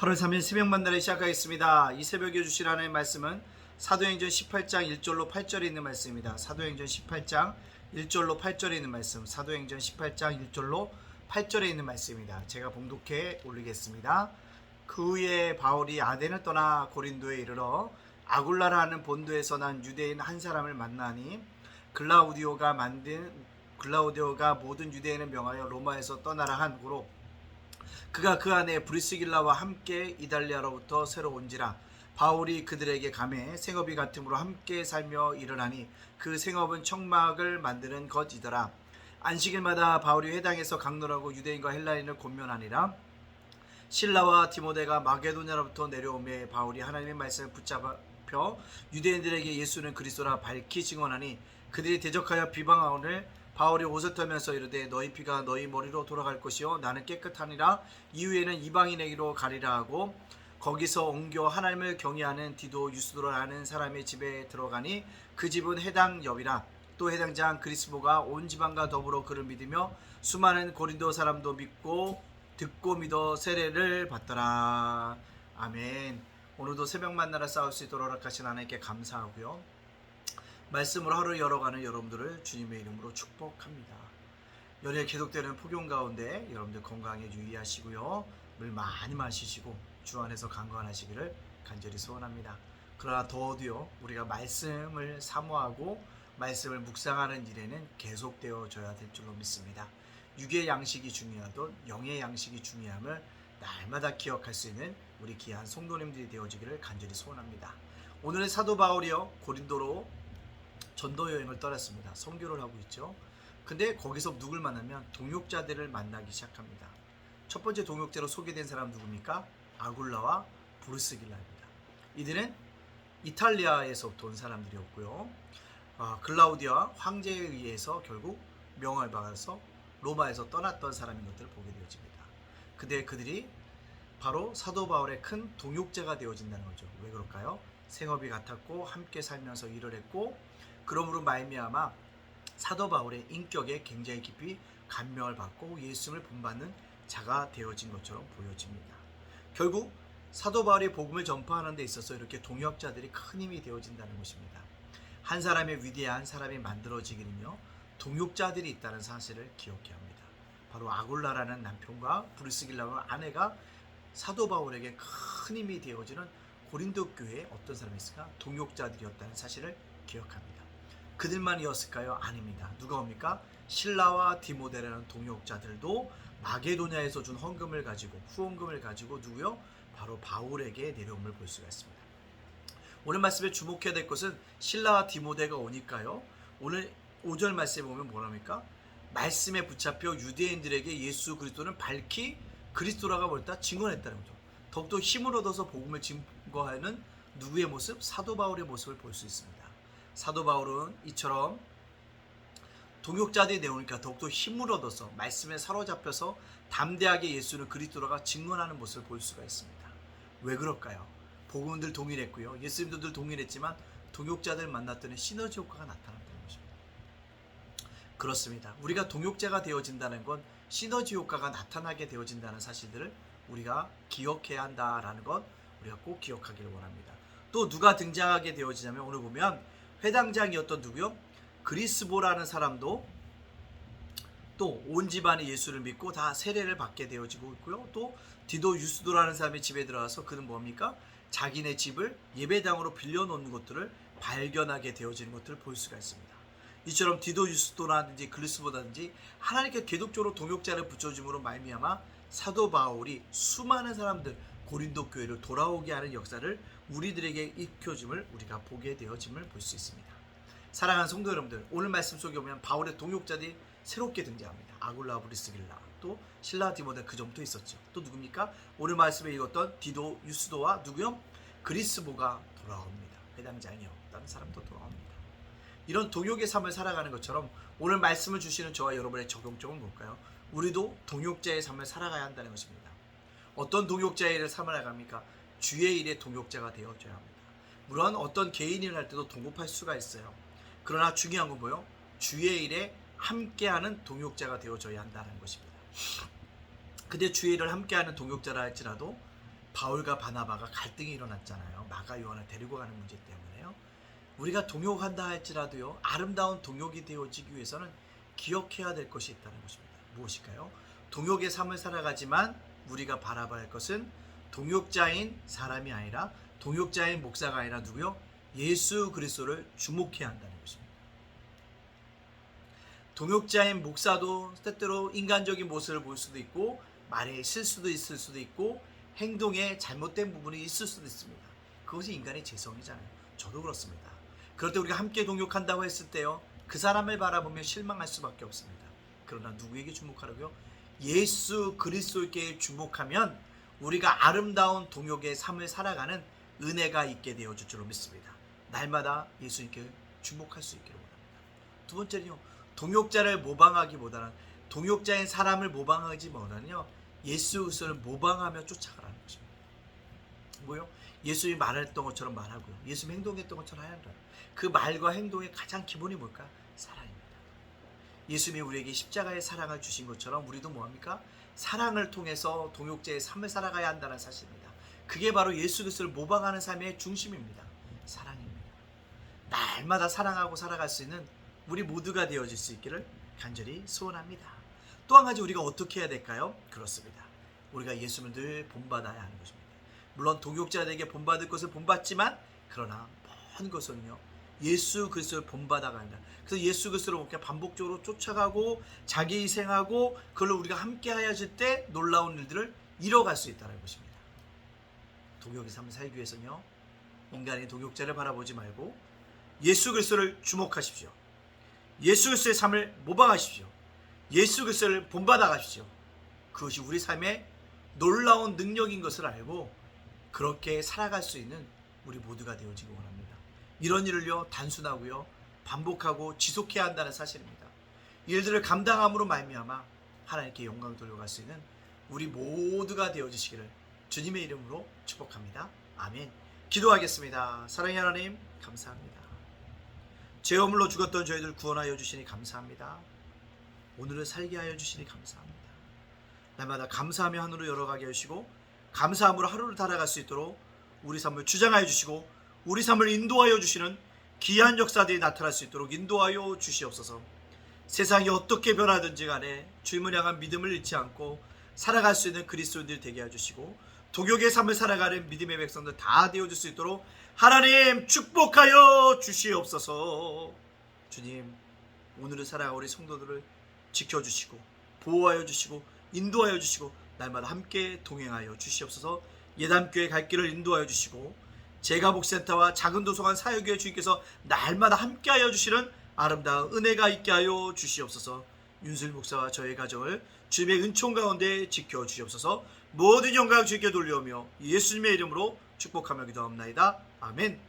8월 3일 새벽 만나를 시작하겠습니다. 이 새벽에 주실 하나님의 말씀은 사도행전 18장 1절로 8절에 있는 말씀입니다. 사도행전 18장 1절로 8절에 있는 말씀, 사도행전 18장 1절로 8절에 있는 말씀입니다. 제가 봉독해 올리겠습니다. 그 후에 바울이 아덴을 떠나 고린도에 이르러 아굴라라는 본도에서 난 유대인 한 사람을 만나니 글라우디오가 모든 유대인을 명하여 로마에서 떠나라 한 후로 그가 그 안에 브리스길라와 함께 이달리아로부터 새로 온지라. 바울이 그들에게 가매 생업이 같음으로 함께 살며 일어나니 그 생업은 청막을 만드는 것이더라. 안식일마다 바울이 회당에서 강론하고 유대인과 헬라인을 권면하니라. 실라와 디모데가 마게도냐로부터 내려오매 바울이 하나님의 말씀을 붙잡혀 유대인들에게 예수는 그리스도라 밝히 증언하니 그들이 대적하여 비방하오늘 바울이 옷을 떨면서 이르되 너희 피가 너희 머리로 돌아갈 것이요 나는 깨끗하니라. 이후에는 이방인에게로 가리라 하고 거기서 옮겨 하나님을 경외하는 디도 유스도라는 사람의 집에 들어가니 그 집은 해당 옆이라. 또 해당장 그리스보가 온 지방과 더불어 그를 믿으며 수많은 고린도 사람도 듣고 믿어 세례를 받더라. 아멘. 오늘도 새벽 만나러 싸울 수 있도록 허락하신 하나님께 감사하고요, 말씀으로 하루 열어가는 여러분들을 주님의 이름으로 축복합니다. 연일 계속되는 폭염 가운데 여러분들 건강에 유의하시고요, 물 많이 마시시고 주 안에서 강건하시기를 간절히 소원합니다. 그러나 더디요 우리가 말씀을 사모하고 말씀을 묵상하는 일에는 계속되어져야 될 줄로 믿습니다. 육의 양식이 중요하던 영의 양식이 중요함을 날마다 기억할 수 있는 우리 귀한 성도님들이 되어지기를 간절히 소원합니다. 오늘은 사도 바울이요 고린도로 전도 여행을 떠났습니다. 선교를 하고 있죠. 근데 거기서 누굴 만나면 동역자들을 만나기 시작합니다. 첫 번째 동역자로 소개된 사람 누굽니까? 아굴라와 브리스길라입니다. 이들은 이탈리아에서부터 온 사람들이었고요. 글라우디아 황제에 의해서 결국 명함을 받아서 로마에서 떠났던 사람인 것들을 보게 되어집니다. 근데 그들이 바로 사도 바울의 큰 동역자가 되어진다는 거죠. 왜 그럴까요? 생업이 같았고 함께 살면서 일을 했고, 그러므로 말미암아 사도 바울의 인격에 굉장히 깊이 감명을 받고 예수님을 본받는 자가 되어진 것처럼 보여집니다. 결국 사도 바울이 복음을 전파하는 데 있어서 이렇게 동역자들이 큰 힘이 되어진다는 것입니다. 한 사람의 위대한 사람이 만들어지기는요 동역자들이 있다는 사실을 기억해야 합니다. 바로 아굴라라는 남편과 브리스길라라는 아내가 사도 바울에게 큰 힘이 되어지는 고린도 교회에 어떤 사람이 있을까? 동역자들이었다는 사실을 기억합니다. 그들만이었을까요? 아닙니다. 누가 옵니까? 실라와 디모데라는 동역자들도 마게도냐에서 준 헌금을 가지고 후원금을 가지고 누구요? 바로 바울에게 내려옴을 볼 수가 있습니다. 오늘 말씀에 주목해야 될 것은 실라와 디모데가 오니까요, 오늘 5절 말씀에 보면 뭐랍니까? 말씀에 붙잡혀 유대인들에게 예수 그리스도는 밝히 그리스도라가 뭘다 증언했다는 거죠. 더욱더 힘을 얻어서 복음을 증거하는 누구의 모습? 사도 바울의 모습을 볼 수 있습니다. 사도 바울은 이처럼 동역자들이 내오니까 더욱더 힘을 얻어서 말씀에 사로잡혀서 담대하게 예수는 그리스도라가 증언하는 모습을 볼 수가 있습니다. 왜 그럴까요? 복음은 늘 동일했고요, 예수님도 늘 동일했지만 동역자들 만났더니 시너지 효과가 나타났다는 것입니다. 그렇습니다. 우리가 동역자가 되어진다는 건 시너지 효과가 나타나게 되어진다는 사실들을 우리가 기억해야 한다라는 것 우리가 꼭 기억하기를 원합니다. 또 누가 등장하게 되어지냐면 오늘 보면 회당장이었던 누구요? 그리스보라는 사람도 또 온 집안이 예수를 믿고 다 세례를 받게 되어지고 있고요. 또 디도 유스도라는 사람의 집에 들어가서 그는 뭡니까? 자기네 집을 예배당으로 빌려놓는 것들을 발견하게 되어지는 것들을 볼 수가 있습니다. 이처럼 디도 유스도라든지 그리스보라든지 하나님께 계속적으로 동역자를 붙여줌으로 말미암아 사도 바울이 수많은 사람들 고린도 교회를 돌아오게 하는 역사를 우리들에게 익혀짐을 우리가 보게 되어짐을 볼 수 있습니다. 사랑하는 성도 여러분들, 오늘 말씀 속에 보면 바울의 동역자들이 새롭게 등장합니다. 아굴라, 브리스길라, 또 실라, 디모데 그 점도 있었죠. 또 누굽니까? 오늘 말씀에 읽었던 디도, 유스도와 누구요? 그리스보가 돌아옵니다. 회당장이었던 사람도 돌아옵니다. 이런 동역의 삶을 살아가는 것처럼 오늘 말씀을 주시는 저와 여러분의 적용점은 뭘까요? 우리도 동역자의 삶을 살아가야 한다는 것입니다. 어떤 동역자의 일을 살아갑니까? 주의 일의 동역자가 되어줘야 합니다. 물론 어떤 개인 일을 할 때도 동업할 수가 있어요. 그러나 중요한 건 뭐예요? 주의 일에 함께하는 동역자가 되어줘야 한다는 것입니다. 근데 주의 일을 함께하는 동역자라 할지라도 바울과 바나바가 갈등이 일어났잖아요. 마가 요한을 데리고 가는 문제 때문에요. 우리가 동역한다 할지라도요, 아름다운 동역이 되어지기 위해서는 기억해야 될 것이 있다는 것입니다. 무엇일까요? 동역의 삶을 살아가지만 우리가 바라봐야 할 것은 동역자인 사람이 아니라, 동역자인 목사가 아니라 누구요? 예수 그리스도를 주목해야 한다는 것입니다. 동역자인 목사도 때때로 인간적인 모습을 볼 수도 있고, 말에 실수도 있을 수도 있고, 행동에 잘못된 부분이 있을 수도 있습니다. 그것이 인간의 재성이잖아요. 저도 그렇습니다. 그럴 때 우리가 함께 동역한다고 했을 때요, 그 사람을 바라보며 실망할 수밖에 없습니다. 그러나 누구에게 주목하라고요? 예수 그리스도께 주목하면 우리가 아름다운 동역의 삶을 살아가는 은혜가 있게 되어질 줄로 믿습니다. 날마다 예수님께 주목할 수 있기를 원합니다. 두 번째는요, 동역자를 모방하기보다는, 동역자인 사람을 모방하기보다는요, 예수 그리스도를 모방하며 쫓아가라는 것입니다. 뭐요? 예수님이 말했던 것처럼 말하고요, 예수님이 행동했던 것처럼 해야 한다. 그 말과 행동의 가장 기본이 뭘까? 사랑입니다. 예수님이 우리에게 십자가의 사랑을 주신 것처럼 우리도 뭐합니까? 사랑을 통해서 동역자의 삶을 살아가야 한다는 사실입니다. 그게 바로 예수 그리스도를 모방하는 삶의 중심입니다. 사랑입니다. 날마다 사랑하고 살아갈 수 있는 우리 모두가 되어질 수 있기를 간절히 소원합니다. 또 한 가지, 우리가 어떻게 해야 될까요? 그렇습니다. 우리가 예수님을 늘 본받아야 하는 것입니다. 물론 동역자들에게 본받을 것을 본받지만, 그러나 모든 것은요, 예수 그리스도를 본받아가 한다. 그래서 예수 그리스도를 우리가 반복적으로 쫓아가고 자기 희생하고 그걸로 우리가 함께 하여질 때 놀라운 일들을 이뤄갈 수 있다는 것입니다. 동역의 삶을 살기 위해서는요, 인간의 동역자를 바라보지 말고 예수 그리스도를 주목하십시오. 예수 그리스도의 삶을 모방하십시오. 예수 그리스도를 본받아 가십시오. 그것이 우리 삶의 놀라운 능력인 것을 알고 그렇게 살아갈 수 있는 우리 모두가 되어지기 원합니다. 이런 일을요, 단순하고요, 반복하고 지속해야 한다는 사실입니다. 이 일들을 감당함으로 말미암아 하나님께 영광을 돌려갈 수 있는 우리 모두가 되어주시기를 주님의 이름으로 축복합니다. 아멘. 기도하겠습니다. 사랑의 하나님, 감사합니다. 죄 허물로 죽었던 저희들 구원하여 주시니 감사합니다. 오늘을 살게 하여 주시니 감사합니다. 날마다 감사하며 하늘로 열어가게 하시고 감사함으로 하루를 살아갈 수 있도록 우리 삶을 주장하여 주시고 우리 삶을 인도하여 주시는 귀한 역사들이 나타날 수 있도록 인도하여 주시옵소서. 세상이 어떻게 변하든지 간에 주님을 향한 믿음을 잃지 않고 살아갈 수 있는 그리스도인들 되게 해주시고 동역의 삶을 살아가는 믿음의 백성들 다 되어줄 수 있도록 하나님 축복하여 주시옵소서. 주님, 오늘을 살아가 우리 성도들을 지켜주시고 보호하여 주시고 인도하여 주시고 날마다 함께 동행하여 주시옵소서. 예담교회 갈 길을 인도하여 주시고 제가복센터와 작은 도서관 사역교회 주님께서 날마다 함께하여 주시는 아름다운 은혜가 있게 하여 주시옵소서. 윤슬 목사와 저의 가정을 주님의 은총 가운데 지켜주시옵소서. 모든 영광 주님께 돌려오며 예수님의 이름으로 축복하며 기도합나이다. 아멘.